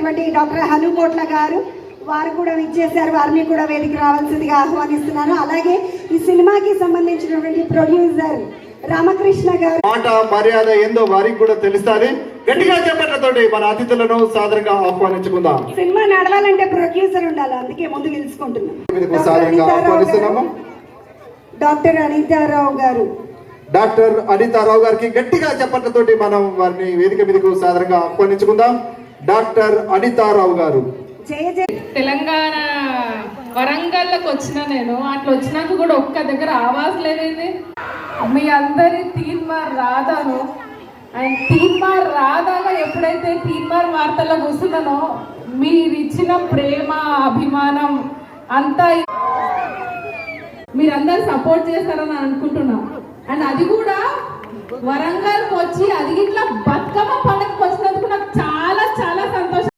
సంబంధించినటువంటి డాక్టర్ హనుకోట్ల గారు వారు కూడా విచ్చేశారు. వారిని కూడా వేదిక రావాల్సిందిగా ఆహ్వానిస్తున్నాను. అలాగే ఈ సినిమాకి సంబంధించినటువంటి ప్రొడ్యూసర్ రామకృష్ణ గారు మాట మర్యాద ఏందో వారికి కూడా తెలుస్తుంది. గట్టిగా చెప్పట్లతోటి మన అతిథులను సాదరంగా ఆహ్వానించుకుందాం. సినిమా నడవాలంటే ప్రొడ్యూసర్ ఉండాలి, అందుకే ముందు తెలుసుకుంటున్నాం. సాదరంగా ఆహ్వానిస్తున్నాము డాక్టర్ అనితారావు గారు. డాక్టర్ అనితారావు గారికి గట్టిగా చెప్పట్లతోటి మనం వారిని వేదిక మీదకు సాదరంగా ఆహ్వానించుకుందాం. డాక్టర్ అనితారావు గారు. జయ జయ. తెలంగాణ వరంగల్కి వచ్చిన నేను అట్లా వచ్చినాక కూడా ఒక్క దగ్గర ఆవాజ్ లేదండి. మీ అందరి తీన్మార్ రాధాను అండ్ తీన్మార్ రాధాగా ఎప్పుడైతే తీన్మార్ వార్తల్లో కూర్చున్నానో మీరు ఇచ్చిన ప్రేమ అభిమానం అంతా మీరందరూ సపోర్ట్ చేస్తారని అనుకుంటున్నాం. అండ్ అది కూడా వరంగల్కి వచ్చి అది ఇట్లా బతుకమ్మ పండుగకి వచ్చినందుకు